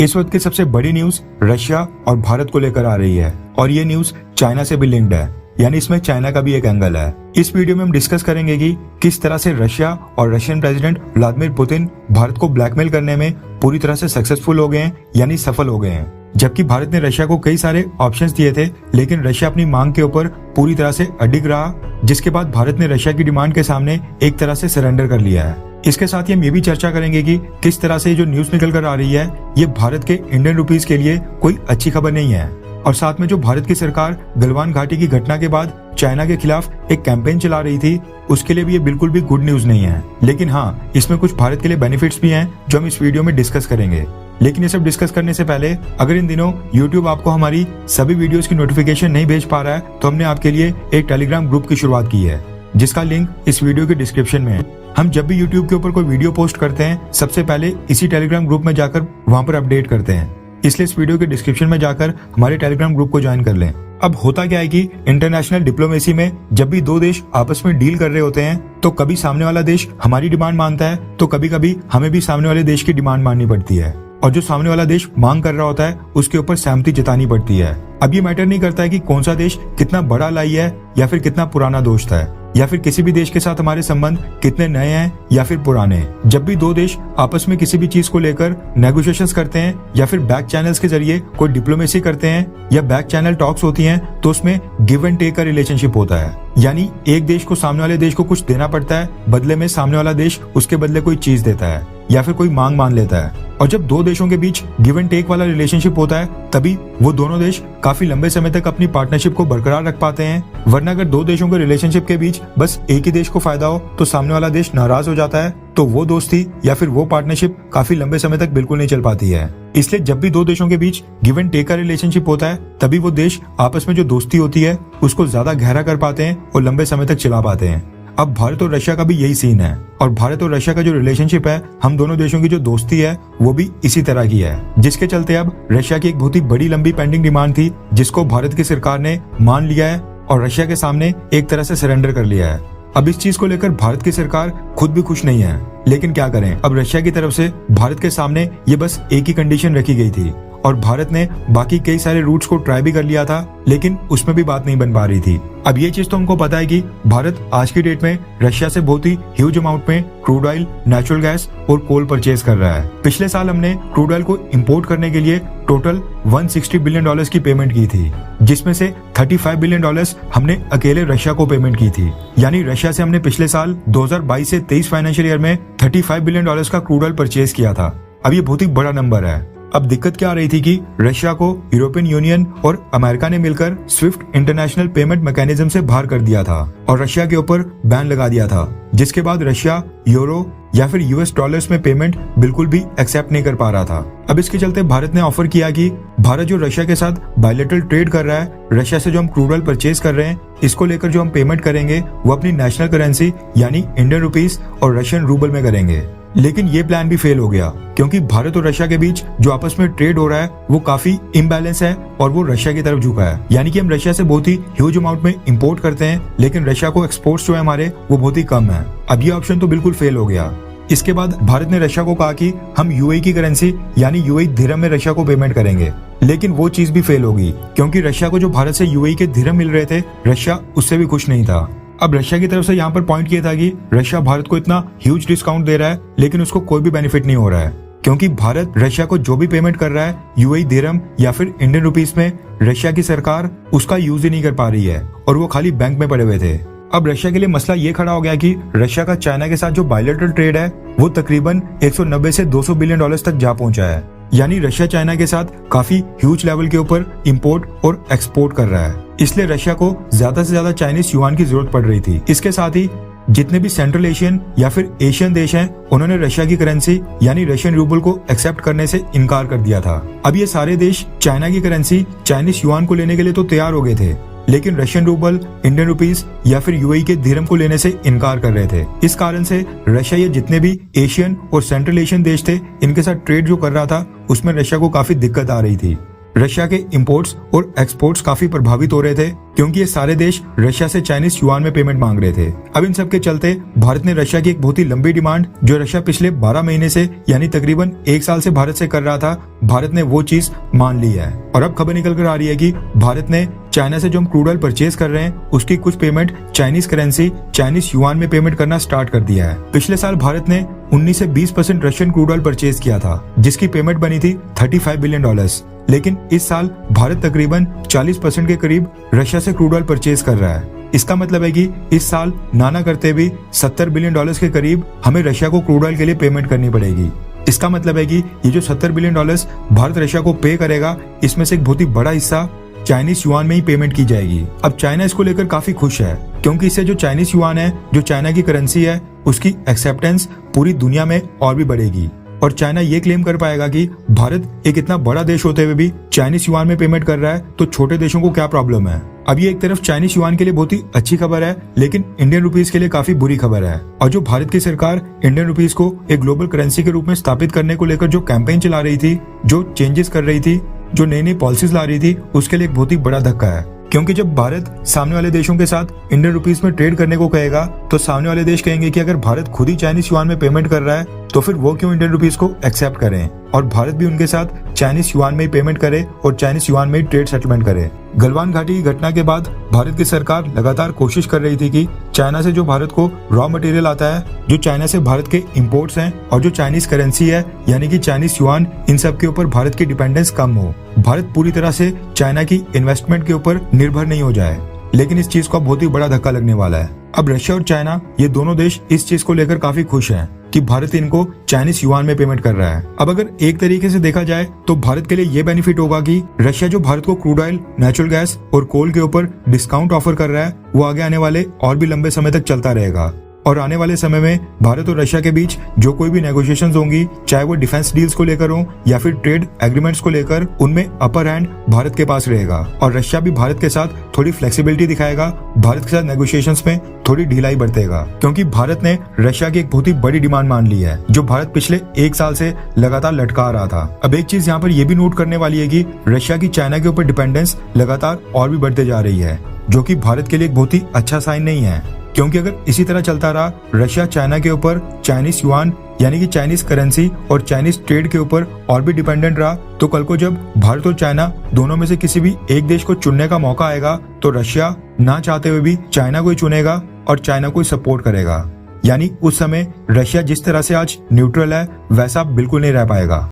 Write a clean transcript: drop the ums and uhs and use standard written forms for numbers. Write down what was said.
इस वक्त की सबसे बड़ी न्यूज रशिया और भारत को लेकर आ रही है और ये न्यूज चाइना से भी लिंक्ड है, यानी इसमें चाइना का भी एक एंगल है। इस वीडियो में हम डिस्कस करेंगे कि किस तरह से रशिया और Russian president Vladimir Putin Bharat को ब्लैकमेल करने में पूरी तरह से सक्सेसफुल हो गए हैं, यानी सफल हो गए हैं। जबकि भारत ने रशिया को कई सारे ऑप्शंस दिए थे, लेकिन रशिया अपनी मांग के ऊपर पूरी तरह से अडिग रहा, जिसके बाद भारत ने रशिया की डिमांड के सामने एक तरह से सरेंडर कर लिया है। इसके साथ ही हम ये भी चर्चा करेंगे कि किस तरह से जो न्यूज निकल कर आ रही है ये भारत के इंडियन रुपीस के लिए कोई अच्छी खबर नहीं है। और साथ में जो भारत की सरकार गलवान घाटी की घटना के बाद चाइना के खिलाफ एक कैंपेन चला रही थी, उसके लिए भी ये बिल्कुल भी गुड न्यूज नहीं है। लेकिन हाँ, इसमें कुछ भारत के लिए बेनिफिट्स भी हैं जो हम इस वीडियो में डिस्कस करेंगे। लेकिन ये सब डिस्कस करने से पहले अगर इन दिनों YouTube आपको हमारी सभी वीडियोस की नोटिफिकेशन नहीं भेज पा रहा है तो हमने आपके लिए एक टेलीग्राम ग्रुप की शुरुआत की है, जिसका लिंक इस वीडियो के डिस्क्रिप्शन में है। हम जब भी YouTube के ऊपर कोई वीडियो पोस्ट करते हैं, सबसे पहले इसी टेलीग्राम ग्रुप में जाकर वहां पर अपडेट करते हैं, इसलिए इस वीडियो के डिस्क्रिप्शन में जाकर हमारे टेलीग्राम ग्रुप को ज्वाइन कर लें। अब होता क्या है कि इंटरनेशनल डिप्लोमेसी में जब भी दो देश आपस में डील कर रहे होते हैं तो कभी सामने वाला देश हमारी डिमांड मानता है तो कभी कभी हमें भी सामने वाले देश की डिमांड माननी पड़ती है, और जो सामने वाला देश मांग कर रहा होता है उसके ऊपर सहमति जतानी पड़ती है। अब ये मैटर नहीं करता है कि कौन सा देश कितना बड़ा लाई है या फिर कितना पुराना दोस्त है, या फिर किसी भी देश के साथ हमारे संबंध कितने नए हैं या फिर पुराने। जब भी दो देश आपस में किसी भी चीज को लेकर नेगोशिएशंस करते हैं या फिर बैक चैनल्स के जरिए कोई डिप्लोमेसी करते हैं या बैक चैनल टॉक्स होती हैं, तो उसमें गिव एंड टेक का रिलेशनशिप होता है। यानी एक देश को सामने वाले देश को कुछ देना पड़ता है, बदले में सामने वाला देश उसके बदले कोई चीज देता है या फिर कोई मांग मान लेता है। और जब दो देशों के बीच गिव एंड टेक वाला रिलेशनशिप होता है तभी वो दोनों देश काफी लंबे समय तक अपनी पार्टनरशिप को बरकरार रख पाते हैं। वरना अगर दो देशों के रिलेशनशिप के बीच बस एक ही देश को फायदा हो तो सामने वाला देश नाराज हो जाता है, तो वो दोस्ती या फिर वो पार्टनरशिप काफी लंबे समय तक बिल्कुल नहीं चल पाती है। इसलिए जब भी दो देशों के बीच गिव एंड टेक का रिलेशनशिप होता है तभी वो देश आपस में जो दोस्ती होती है उसको ज्यादा गहरा कर पाते हैं और लंबे समय तक चला पाते हैं। अब भारत और रशिया का भी यही सीन है, और भारत और रशिया का जो रिलेशनशिप है, हम दोनों देशों की जो दोस्ती है वो भी इसी तरह की है, जिसके चलते अब रशिया की एक बहुत ही बड़ी लंबी पेंडिंग डिमांड थी जिसको भारत की सरकार ने मान लिया है और रशिया के सामने एक तरह से सरेंडर कर लिया है। अब इस चीज को लेकर भारत की सरकार खुद भी खुश नहीं है, लेकिन क्या करें, अब रशिया की तरफ से भारत के सामने ये बस एक ही कंडीशन रखी गई थी और भारत ने बाकी कई सारे रूट्स को ट्राई भी कर लिया था, लेकिन उसमें भी बात नहीं बन पा रही थी। अब ये चीज तो हमको पता है कि भारत आज की डेट में रशिया से बहुत ही ह्यूज अमाउंट में क्रूड ऑयल, नेचुरल गैस और कोल परचेज कर रहा है। पिछले साल हमने क्रूड ऑयल को इंपोर्ट करने के लिए टोटल $160 बिलियन की पेमेंट की थी, जिसमें से $35 बिलियन हमने अकेले रशिया को पेमेंट की थी। यानी रशिया से हमने पिछले साल 2022 से 23 फाइनेंशियल ईयर में $35 बिलियन का क्रूड ऑयल परचेज किया था। अब ये बहुत ही बड़ा नंबर है। अब दिक्कत क्या आ रही थी कि रशिया को यूरोपियन यूनियन और अमेरिका ने मिलकर स्विफ्ट इंटरनेशनल पेमेंट मैकेनिज्म से बाहर कर दिया था और रशिया के ऊपर बैन लगा दिया था, जिसके बाद रशिया यूरो या फिर US डॉलर्स में पेमेंट बिल्कुल भी एक्सेप्ट नहीं कर पा रहा था। अब इसके चलते भारत ने ऑफर किया कि भारत जो रशिया के साथ बायलैटरल ट्रेड कर रहा है, रशिया से जो हम क्रूड ऑयल परचेज कर रहे हैं, इसको लेकर जो हम पेमेंट करेंगे वो अपनी नेशनल करेंसी यानी इंडियन रुपीस और रशियन रूबल में करेंगे। लेकिन ये प्लान भी फेल हो गया, क्योंकि भारत और रशिया के बीच जो आपस में ट्रेड हो रहा है वो काफी इम्बैलेंस है और वो रशिया की तरफ झुका है। यानी कि हम रशिया से बहुत ही ह्यूज अमाउंट में इंपोर्ट करते हैं, लेकिन रशिया को एक्सपोर्ट्स जो है हमारे वो बहुत ही कम है। अब ये ऑप्शन तो बिल्कुल फेल हो गया। इसके बाद भारत ने रशिया को कहा कि हम UAE की करेंसी यानी UAE दिरहम में रशिया को पेमेंट करेंगे, लेकिन वो चीज भी फेल होगी, क्योंकि रशिया को जो भारत से UAE के दिरहम मिल रहे थे, रशिया उससे भी खुश नहीं था। अब रशिया की तरफ से यहाँ पर पॉइंट किया था कि रशिया भारत को इतना ह्यूज डिस्काउंट दे रहा है, लेकिन उसको कोई भी बेनिफिट नहीं हो रहा है, क्योंकि भारत रशिया को जो भी पेमेंट कर रहा है UAE दिरहम या फिर इंडियन रुपीस में, रशिया की सरकार उसका यूज ही नहीं कर पा रही है और वो खाली बैंक में पड़े हुए थे। अब रशिया के लिए मसला ये खड़ा हो गया कि रशिया का चाइना के साथ जो बायलैटरल ट्रेड है वो तकरीबन 190 से 200 बिलियन डॉलर्स तक जा पहुंचा है। यानी रशिया चाइना के साथ काफी ह्यूज लेवल के ऊपर इंपोर्ट और एक्सपोर्ट कर रहा है, इसलिए रशिया को ज्यादा से ज्यादा चाइनीज युआन की जरूरत पड़ रही थी। इसके साथ ही जितने भी सेंट्रल एशियन या फिर एशियन देश हैं, उन्होंने रशिया की करेंसी यानी रशियन रूबल को एक्सेप्ट करने से इनकार कर दिया था। अब ये सारे देश चाइना की करेंसी चाइनीज युआन को लेने के लिए तो तैयार हो गए थे, लेकिन रशियन रूबल, इंडियन रुपीस या फिर UAE के दिरहम को लेने से इनकार कर रहे थे। इस कारण से रशिया ये जितने भी एशियन और सेंट्रल एशियन देश थे, इनके साथ ट्रेड जो कर रहा था उसमें रशिया को काफी दिक्कत आ रही थी। रशिया के इंपोर्ट्स और एक्सपोर्ट्स काफी प्रभावित हो रहे थे क्योंकि ये सारे देश रशिया से चाइनीज युआन में पेमेंट मांग रहे थे। अब इन सब के चलते भारत ने रशिया की एक बहुत ही लंबी डिमांड जो रशिया पिछले 12 महीने से यानी तकरीबन 1 साल से भारत से कर रहा था, भारत ने वो चीज मान ली है। और अब खबर निकल कर आ रही है कि भारत ने चाइना से जो हम क्रूड ऑयल परचेज कर रहे हैं उसकी कुछ payment Chinese currency Chinese yuan में पेमेंट करना स्टार्ट कर दिया है। पिछले साल भारत ने 19 से 20% रशियन क्रूड ऑयल परचेज किया था जिसकी पेमेंट बनी थी $35 बिलियन। लेकिन इस साल भारत तकरीबन 40% के करीब रशिया से क्रूड ऑयल परचेज कर रहा है। इसका मतलब है कि इस साल ना करते भी $70 बिलियन के करीब हमें रशिया को क्रूड ऑयल के लिए पेमेंट करनी पड़ेगी। इसका मतलब है कि ये जो $70 बिलियन भारत रशिया को पे करेगा, इसमें से एक बहुत ही बड़ा हिस्सा चाइनीज युआन में ही पेमेंट की जाएगी। अब चाइना इसको लेकर काफी खुश है क्योंकि इससे जो चाइनीज युआन है, जो चाइना की करेंसी है, उसकी एक्सेप्टेंस पूरी दुनिया में और भी बढ़ेगी। और चाइना ये क्लेम कर पाएगा कि भारत एक इतना बड़ा देश होते हुए भी चाइनीज युआन में पेमेंट कर रहा है, तो छोटे देशों को क्या प्रॉब्लम है। अब ये एक तरफ चाइनीज युआन के लिए बहुत ही अच्छी खबर है, लेकिन इंडियन रुपीस के लिए काफी बुरी खबर है। और जो भारत की सरकार इंडियन रुपीस को एक ग्लोबल करेंसी के रूप में स्थापित करने को लेकर जो कैंपेन चला रही थी, जो चेंजेस कर रही थी, जो नई नई पॉलिसीज ला रही थी, उसके लिए एक बहुत ही बड़ा धक्का है। क्योंकि जब भारत सामने वाले देशों के साथ इंडियन रुपीस में ट्रेड करने को कहेगा, तो सामने वाले देश कहेंगे कि अगर भारत खुद ही चाइनीज युआन में पेमेंट कर रहा है तो फिर वो क्यों इंडियन रुपीस को एक्सेप्ट करें, और भारत भी उनके साथ चाइनीज युआन में ही पेमेंट करे और चाइनीज युआन में ही ट्रेड सेटलमेंट करे। गलवान घाटी की घटना के बाद भारत की सरकार लगातार कोशिश कर रही थी कि चाइना से जो भारत को रॉ मटेरियल आता है, जो चाइना से भारत के इंपोर्ट्स हैं, और जो चाइनीज करेंसी है यानी कि चाइनीज युआन, इन सब के ऊपर भारत की डिपेंडेंस कम हो, भारत पूरी तरह से चाइना की इन्वेस्टमेंट के ऊपर निर्भर नहीं हो जाए। लेकिन इस चीज को बहुत ही बड़ा धक्का लगने वाला है। अब रशिया और चाइना ये दोनों देश इस चीज को लेकर काफी खुश हैं कि भारत इनको चाइनीज युआन में पेमेंट कर रहा है। अब अगर एक तरीके से देखा जाए तो भारत के लिए ये बेनिफिट होगा कि रशिया जो भारत को क्रूड ऑयल, नेचुरल गैस और कोल के ऊपर डिस्काउंट ऑफर कर रहा है, वो आगे आने वाले और भी लंबे समय तक चलता रहेगा। और आने वाले समय में भारत और रशिया के बीच जो कोई भी नेगोशिएशंस होंगी, चाहे वो डिफेंस डील्स को लेकर हो या फिर ट्रेड एग्रीमेंट्स को लेकर, उनमें अपर हैंड भारत के पास रहेगा। और रशिया भी भारत के साथ थोड़ी फ्लेक्सिबिलिटी दिखाएगा, भारत के साथ नेगोशिएशंस में थोड़ी ढिलाई बरतेगा, क्योंकि भारत ने रशिया की एक बहुत ही बड़ी डिमांड मान ली है जो भारत पिछले 1 साल से लगातार लटका रहा था। अब एक चीज यहाँ पर यह भी नोट करने वाली है कि रशिया की चाइना के ऊपर डिपेंडेंस लगातार और भी बढ़ते जा रही है, जो कि भारत के लिए एक बहुत ही अच्छा साइन नहीं है। क्योंकि अगर इसी तरह चलता रहा, रशिया चाइना के ऊपर चाइनीज युआन यानी कि चाइनीज करेंसी और चाइनीज ट्रेड के ऊपर और भी डिपेंडेंट रहा, तो कल को जब भारत और चाइना दोनों में से किसी भी एक देश को चुनने का मौका आएगा, तो रशिया ना चाहते हुए भी चाइना को ही चुनेगा और चाइना को ही सपोर्ट करेगा। यानी उस समय रशिया जिस तरह से आज न्यूट्रल है, वैसा बिल्कुल नहीं रह पाएगा।